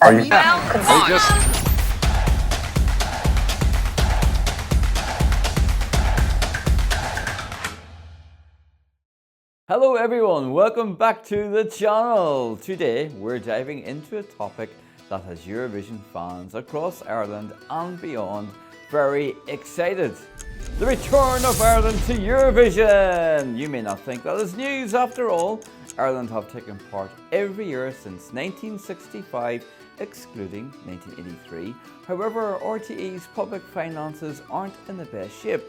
Are you? Hello everyone, welcome back to the channel. Today we're diving into a topic that has Eurovision fans across Ireland and beyond very excited. The return of Ireland to Eurovision! You may not think that is news after all. Ireland have taken part every year since 1965, excluding 1983. However, RTE's public finances aren't in the best shape.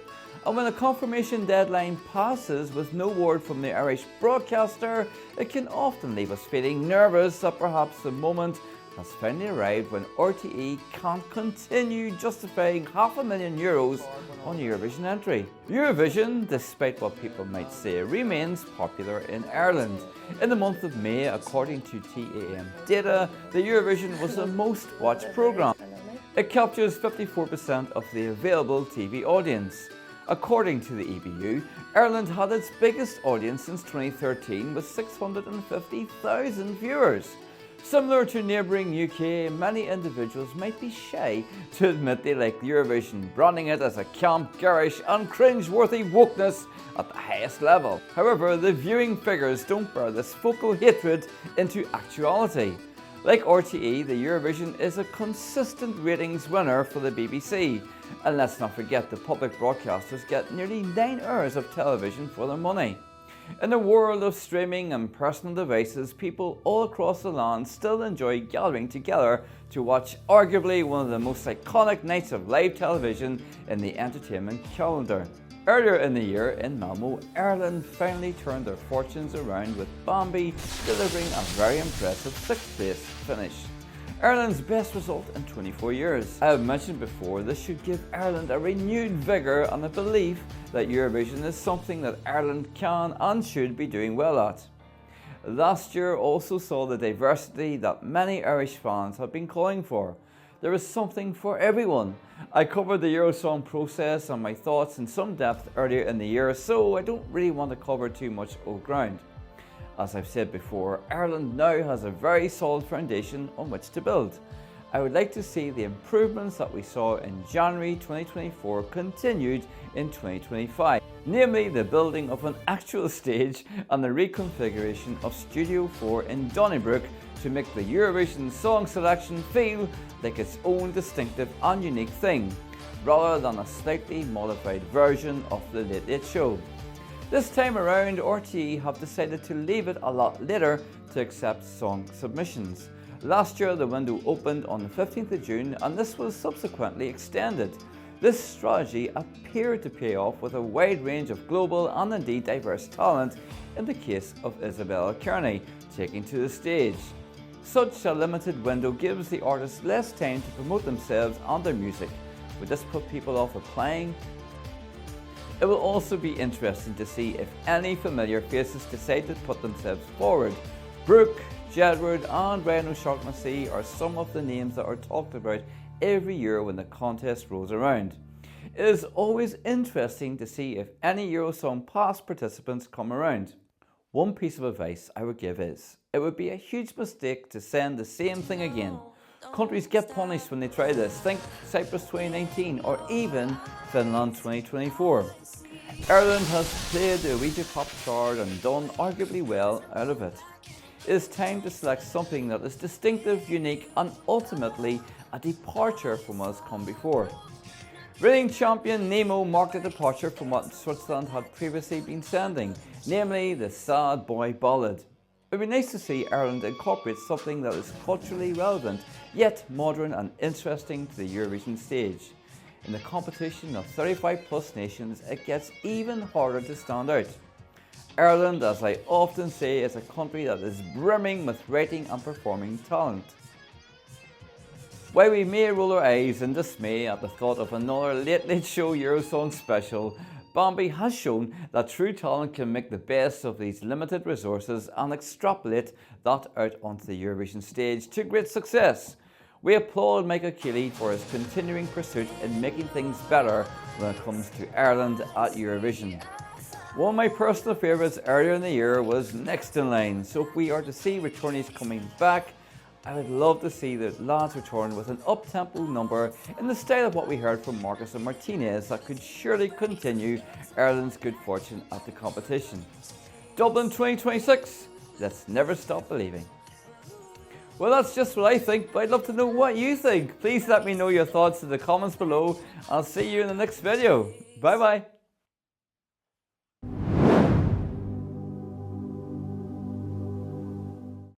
And when a confirmation deadline passes with no word from the Irish broadcaster, it can often leave us feeling nervous that perhaps the moment has finally arrived when RTE can't continue justifying €500,000 on Eurovision entry. Eurovision, despite what people might say, remains popular in Ireland. In the month of May, according to TAM data, the Eurovision was the most watched programme. It captures 54% of the available TV audience. According to the EBU, Ireland had its biggest audience since 2013 with 650,000 viewers. Similar to neighbouring UK, many individuals might be shy to admit they like Eurovision, branding it as a camp, garish and cringe-worthy wokeness at the highest level. However, the viewing figures don't bear this vocal hatred into actuality. Like RTE, the Eurovision is a consistent ratings winner for the BBC. And let's not forget the public broadcasters get nearly 9 hours of television for their money. In the world of streaming and personal devices, people all across the land still enjoy gathering together to watch arguably one of the most iconic nights of live television in the entertainment calendar. Earlier in the year in Malmo, Ireland finally turned their fortunes around with Bambie delivering a very impressive 6th place finish. Ireland's best result in 24 years. I have mentioned before, this should give Ireland a renewed vigour and a belief that Eurovision is something that Ireland can and should be doing well at. Last year also saw the diversity that many Irish fans have been calling for. There is something for everyone. I covered the Eurosong process and my thoughts in some depth earlier in the year, so I don't really want to cover too much old ground. As I've said before, Ireland now has a very solid foundation on which to build. I would like to see the improvements that we saw in January 2024 continued in 2025, namely the building of an actual stage and the reconfiguration of Studio 4 in Donnybrook to make the Eurovision song selection feel like its own distinctive and unique thing, rather than a slightly modified version of the Late Late Show. This time around, RTE have decided to leave it a lot later to accept song submissions. Last year, the window opened on the 15th of June and this was subsequently extended. This strategy appeared to pay off with a wide range of global and indeed diverse talent in the case of Isabella Kearney taking to the stage. Such a limited window gives the artists less time to promote themselves and their music. Would this put people off applying? It will also be interesting to see if any familiar faces decide to put themselves forward. Brooke, Jedward and Ryan O'Shaughnessy are some of the names that are talked about every year when the contest rolls around. It is always interesting to see if any Eurosong past participants come around. One piece of advice I would give is, it would be a huge mistake to send the same thing again. Countries get punished when they try this. Think Cyprus 2019 or even Finland 2024. Ireland has played the Ouija Pop chart and done arguably well out of it. It is time to select something that is distinctive, unique and ultimately a departure from what has come before. Reigning champion Nemo marked a departure from what Switzerland had previously been sending, namely the sad boy ballad. It would be nice to see Ireland incorporate something that is culturally relevant, yet modern and interesting to the Eurovision stage. In the competition of 35 plus nations, it gets even harder to stand out. Ireland, as I often say, is a country that is brimming with writing and performing talent. While we may roll our eyes in dismay at the thought of another Late Late Show Eurosong special, Bambie has shown that true talent can make the best of these limited resources and extrapolate that out onto the Eurovision stage to great success. We applaud Michael Keeley for his continuing pursuit in making things better when it comes to Ireland at Eurovision. One of my personal favourites earlier in the year was Next in Line, so if we are to see returnees coming back, I would love to see the lads return with an up-tempo number in the style of what we heard from Marcus and Martinez that could surely continue Ireland's good fortune at the competition. Dublin 2026, let's never stop believing. Well, that's just what I think, but I'd love to know what you think. Please let me know your thoughts in the comments below. I'll see you in the next video. Bye bye.